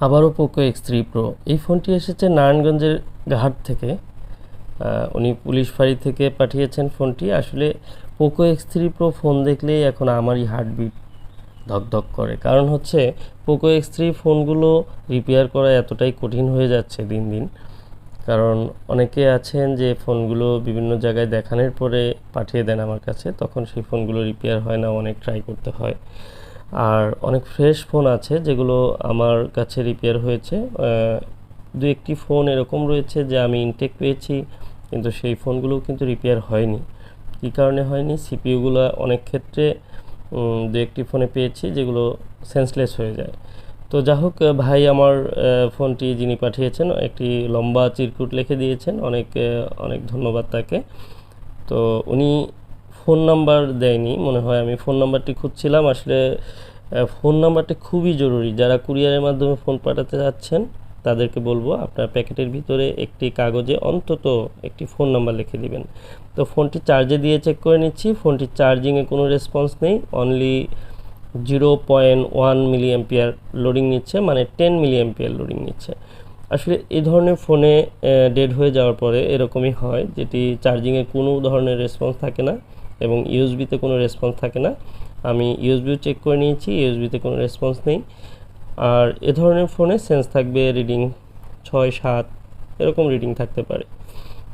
আবারও Poco X3 pro. এই ফোনটি এসেছে নারায়ণগঞ্জের ঘাট থেকে। উনি পুলিশ ফাঁড়ি থেকে পাঠিয়েছেন ফোনটি। আসলে পোকো X3 প্রো ফোন দেখলেই এখন আমারই হার্টবিট ধকধক করে। কারণ হচ্ছে পোকো X3 ফোনগুলো রিপেয়ার করা এতটাই কঠিন হয়ে যাচ্ছে দিন দিন। কারণ অনেকে আছেন যে ফোনগুলো বিভিন্ন জায়গায় দেখানোর পরে পাঠিয়ে দেন আমার কাছে, তখন সেই ফোনগুলো রিপেয়ার হয় না, অনেক ট্রাই করতে হয়। আর অনেক ফ্রেশ ফোন আছে যেগুলো আমার কাছে রিপেয়ার হয়েছে। দু একটি ফোন এরকম রয়েছে যে আমি ইনটেক পেয়েছি, কিন্তু সেই ফোনগুলোও কিন্তু রিপেয়ার হয়নি। কী কারণে হয়নি? সিপিইউগুলো অনেক ক্ষেত্রে দু একটি ফোনে পেয়েছি যেগুলো সেন্সলেস হয়ে যায়। তো যা হোক, ভাই আমার ফোনটি যিনি পাঠিয়েছেন একটি লম্বা চিরকুট লিখে দিয়েছেন, অনেক অনেক ধন্যবাদ তাকে। তো উনি ফোন নাম্বার দেয়নি মনে হয়, আমি ফোন নাম্বারটি খুঁজছিলাম। আসলে ফোন নাম্বারটি খুবই জরুরি। যারা কুরিয়ারের মাধ্যমে ফোন পাঠাতে যাচ্ছেন তাদেরকে বলবো আপনার প্যাকেটের ভিতরে একটি কাগজে অন্তত একটি ফোন নাম্বার লিখে দিবেন। তো ফোনটি চার্জে দিয়ে চেক করে নিচ্ছি, ফোনটির চার্জিংয়ে কোনো রেসপন্স নেই, অনলি 0.1 মিলি অ্যাম্পিয়ার লোডিং নিচ্ছে, মানে 10 মিলি অ্যাম্পিয়ার লোডিং নিচ্ছে। আসলে এই ধরনের ফোনে ডেড হয়ে যাওয়ার পরে এরকমই হয়, যেটি চার্জিংয়ে কোনো ধরনের রেসপন্স থাকে না এবং ইউএসবিতে কোনো রেসপন্স থাকে না। আমি ইউএসবিও চেক করে নিয়েছি, ইউএসবিতে কোনো রেসপন্স নেই। আর এ ধরনের ফোনে সেন্স থাকবে রিডিং 6-7 এরকম রিডিং থাকতে পারে।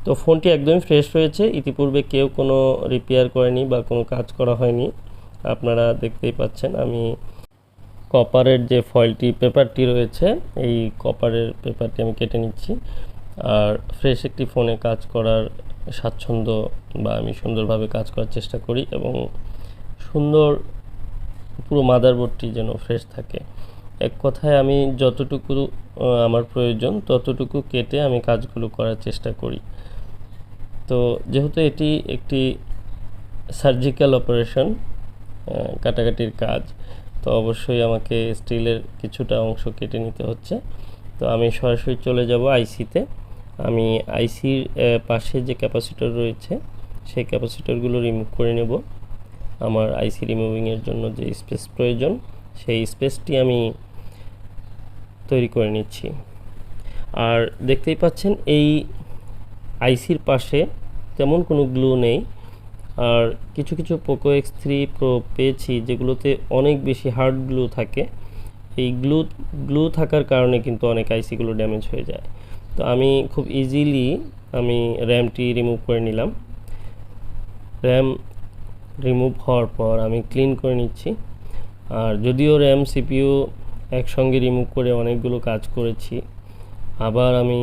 তো ফোনটি একদমই ফ্রেশ রয়েছে, ইতিপূর্বে কেউ কোনো রিপেয়ার করেনি বা কোনো কাজ করা হয়নি। আপনারা দেখতেই পাচ্ছেন আমি কপারের যে ফয়েলটি পেপারটি রয়েছে, এই কপারের পেপারটি আমি কেটে নিচ্ছি। আর ফ্রেশ একটি ফোনে কাজ করার স্বাচ্ছন্দ্য বা আমি সুন্দরভাবে কাজ করার চেষ্টা করি এবং সুন্দর পুরো মাদারবোর্ডটি যেন ফ্রেশ থাকে। এক কথায় আমি যতটুকু আমার প্রয়োজন ততটুকু কেটে আমি কাজগুলো করার চেষ্টা করি। তো যেহেতু এটি একটি সার্জিক্যাল অপারেশন, কাটাকাটির কাজ, তো অবশ্যই আমাকে স্টিলের কিছুটা অংশ কেটে নিতে হচ্ছে। তো আমি সরাসরি চলে যাব আইসিতে। আমি আইসির পাশে যে ক্যাপাসিটর রয়েছে সেই ক্যাপাসিটরগুলো রিমুভ করে নেব। আমার আইসি রিমুভিংয়ের জন্য যে স্পেস প্রয়োজন সেই স্পেসটি আমি তৈরি করে নিচ্ছি। আর দেখতেই পাচ্ছেন এই আইসির পাশে তেমন কোনো গ্লু নেই। আর কিছু কিছু পোকো X3 প্রো পেয়েছি যেগুলোতে অনেক বেশি হার্ড গ্লু থাকে। এই গ্লু থাকার কারণে কিন্তু অনেক আইসিগুলো ড্যামেজ হয়ে যায়। তো আমি খুব ইজিলি র্যামটি রিমুভ করে নিলাম। র্যাম রিমুভ হওয়ার পর আমি ক্লিন করে নিচ্ছি। আর যদিও র্যাম সিপিইউ একসঙ্গে রিমুভ করে অনেকগুলো কাজ করেছি, আবার আমি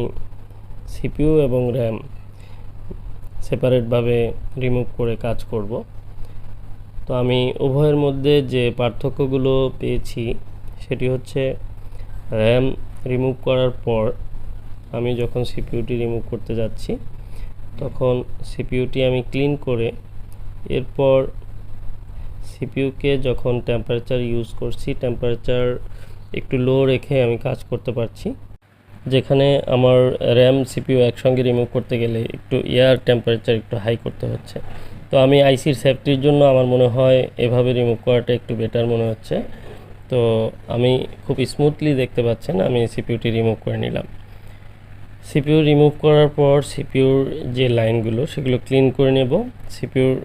সিপিইউ এবং র্যাম সেপারেটভাবে রিমুভ করে কাজ করব। তো আমি উভয়ের মধ্যে যে পার্থক্যগুলো পেয়েছি সেটি হচ্ছে, র্যাম রিমুভ করার পর আমি যখন সিপিইউটি রিমুভ করতে যাচ্ছি তখন সিপিইউটি আমি ক্লিন করে এরপর সিপিইউকে যখন টেম্পারেচার ইউজ করছি টেম্পারেচার একটু লো রেখে আমি কাজ করতে পারছি। যেখানে আমার র্যাম সিপিইউ একসঙ্গে রিমুভ করতে গেলে একটু এয়ার টেম্পারেচার একটু হাই করতে হচ্ছে। তো আমি আইসির সেফটির জন্য আমার মনে হয় এভাবে রিমুভ করাটা একটু বেটার মনে হচ্ছে। তো আমি খুব স্মুথলি দেখতে পাচ্ছেন আমি সিপিইউটি রিমুভ করে নিলাম। সিপিইউ রিমুভ করার পর সিপিইউর যে লাইনগুলো সেগুলো ক্লিন করে নেব। সিপিইউর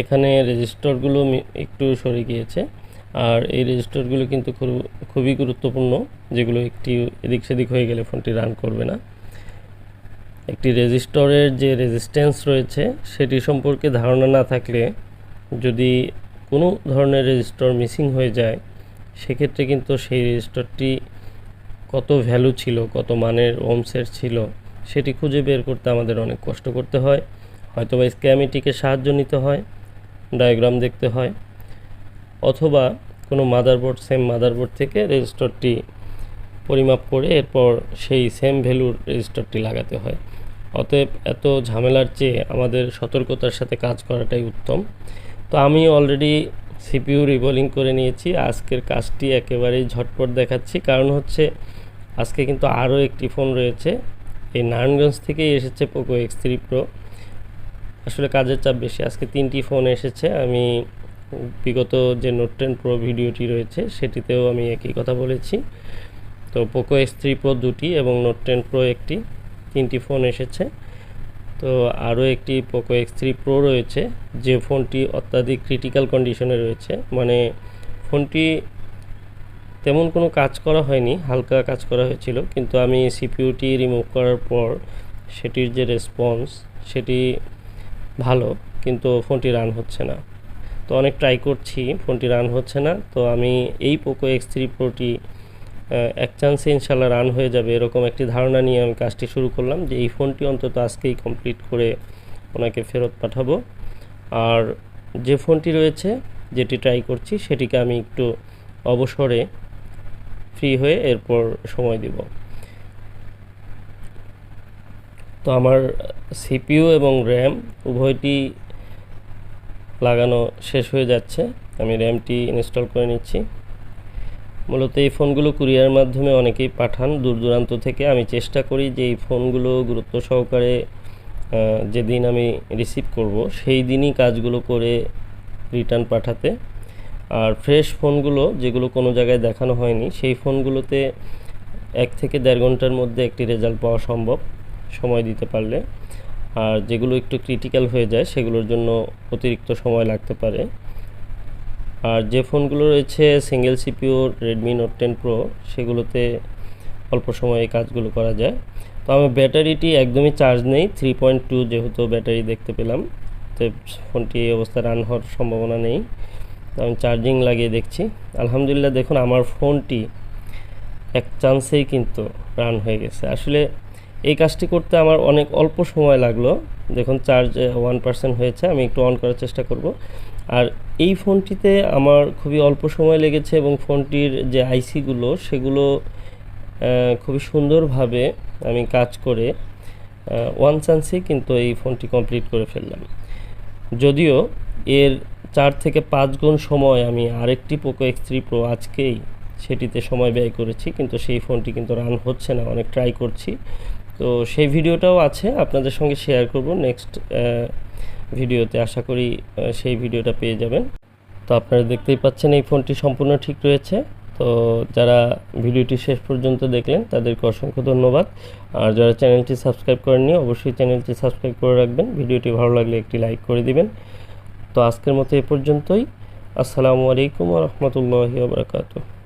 এখানে রেজিস্টরগুলো একটু সরে গিয়েছে, আর এই রেজিস্টরগুলো কিন্তু খুবই গুরুত্বপূর্ণ, যেগুলো একটি এদিক সেদিক হয়ে গেলে ফোনটি রান করবে না। একটি রেজিস্টরের যে রেজিস্ট্যান্স রয়েছে সেটি সম্পর্কে ধারণা না থাকলে যদি কোনো ধরনের রেজিস্টর মিসিং হয়ে যায় সেক্ষেত্রে কিন্তু সেই রেজিস্টরটি কত ভ্যালু ছিল, কত মানের ওমসের ছিল সেটি খুঁজে বের করতে আমাদের অনেক কষ্ট করতে হয়। হয়তোবা স্ক্যামেটিকের সাহায্য নিতে হয়, ডায়াগ্রাম দেখতে হয়, অথবা কোনো সেম মাদারবোর্ড থেকে রেজিস্টরটি পরিমাপ করে এরপর সেই সেম ভ্যালুর রেজিস্টরটি লাগাতে হয়। অতএব এত ঝামেলার চেয়ে আমাদের সতর্কতার সাথে কাজ করাটাই উত্তম। তো আমি অলরেডি সিপিইউ রিবোলিং করে নিয়েছি। আজকের কাজটি একেবারেই ঝটপট দেখাচ্ছি, কারণ হচ্ছে আজকে কিন্তু আরও একটি ফোন রয়েছে। এই নারায়ণগঞ্জ থেকেই এসেছে পোকো X3 প্রো। আসলে কাজের চাপ বেশি, আজকে 3টি ফোন এসেছে। আমি বিগত যে নোট 10 প্রো ভিডিওটি রয়েছে সেটিতেও আমি একই কথা বলেছি। তো পোকো X3 Pro দুটি এবং নোট 10 Pro একটি, 3টি ফোন এসেছে। তো আরও একটি পোকো X3 Pro রয়েছে, যে ফোনটি অত্যাধিক ক্রিটিক্যাল কন্ডিশনে রয়েছে, মানে ফোনটি তেমন কোনো কাজ করা হয়নি, হালকা কাজ করা হয়েছিল, কিন্তু আমি সিপিইউটি রিমুভ করার পর সেটির যে রেসপন্স সেটি ভালো, কিন্তু ফোনটি রান হচ্ছে না। তো অনেক ট্রাই করছি, ফোনটি রান হচ্ছে না। তো আমি এই পোকো X3 Proটি এক চান্সে ইনশাল্লাহ রান হয়ে যাবে এরকম একটি ধারণা নিয়ে আমি কাজটি শুরু করলাম, যে এই ফোনটি অন্তত আজকেই কমপ্লিট করে ওনাকে ফেরত পাঠাবো। আর যে ফোনটি রয়েছে, যেটি ট্রাই করছি, সেটিকে আমি একটু অবসরে ফ্রি হয়ে এরপর সময় দিব। তো আমার সিপিইউ এবং র্যাম উভয়টি লাগানো শেষ হয়ে যাচ্ছে, আমি র্যামটি ইনস্টল করে নিচ্ছি। মূলত এই ফোনগুলো কুরিয়ার মাধ্যমে অনেকেই পাঠান দূর দূরান্ত থেকে। আমি চেষ্টা করি যে এই ফোনগুলো গুরুত্ব সহকারে যেদিন আমি রিসিভ করব সেই দিনই কাজগুলো করে রিটার্ন পাঠাতে। আর ফ্রেশ ফোনগুলো যেগুলো কোনো জায়গায় দেখানো হয়নি, সেই ফোনগুলোতে 1 থেকে 1.5 ঘন্টার মধ্যে একটি রেজাল্ট পাওয়া সম্ভব, সময় দিতে পারলে। আর যেগুলো একটু ক্রিটিক্যাল হয়ে যায় সেগুলোর জন্য অতিরিক্ত সময় লাগতে পারে। আর যে ফোনগুলো রয়েছে single CPU Redmi note 10 Pro, সেগুলোতে অল্প সময়ে কাজগুলো করা যায়। তো আমার ব্যাটারিটি একদমই চার্জ নেই, 3.2 যেহেতু ব্যাটারি দেখতে পেলাম, তো ফোনটি এই অবস্থায় রান হওয়ার সম্ভাবনা নেই। তো আমি চার্জিং লাগিয়ে দেখছি। আলহামদুলিল্লাহ, দেখুন আমার ফোনটি এক চান্সেই কিন্তু রান হয়ে গেছে। আসলে এই কাজটি করতে আমার অনেক অল্প সময় লাগলো। দেখুন চার্জ 1% হয়েছে, আমি একটু অন করার চেষ্টা করব। আর এই ফোনটিতে আমার খুবই অল্প সময় লেগেছে এবং ফোনটির যে আইসিগুলো সেগুলো খুবই সুন্দরভাবে আমি কাজ করে ওয়ান চান্সেই কিন্তু এই ফোনটি কমপ্লিট করে ফেললাম। যদিও এর 4 থেকে 5 গুণ সময় আমি আরেকটি পোকো X3 Pro আজকেই সেটিতে সময় ব্যয় করেছি, কিন্তু সেই ফোনটি কিন্তু রান হচ্ছে না, অনেক ট্রাই করছি। তো সেই ভিডিওটাও আছে, আপনাদের সঙ্গে শেয়ার করব নেক্সট ভিডিওতে। আশা করি সেই ভিডিওটা পেয়ে যাবেন। তো আপনারা দেখতেই পাচ্ছেন এই ফোনটি সম্পূর্ণ ঠিক রয়েছে। তো যারা ভিডিওটি শেষ পর্যন্ত দেখলেন তাদেরকে অসংখ্য ধন্যবাদ। আর যারা চ্যানেলটি সাবস্ক্রাইব করেননি, অবশ্যই চ্যানেলটি সাবস্ক্রাইব করে রাখবেন। ভিডিওটি ভালো লাগলে একটি লাইক করে দিবেন। তো আজকের মতো এ পর্যন্তই। আসসালামু আলাইকুম ওয়া রাহমাতুল্লাহি ওয়া বারাকাতুহু।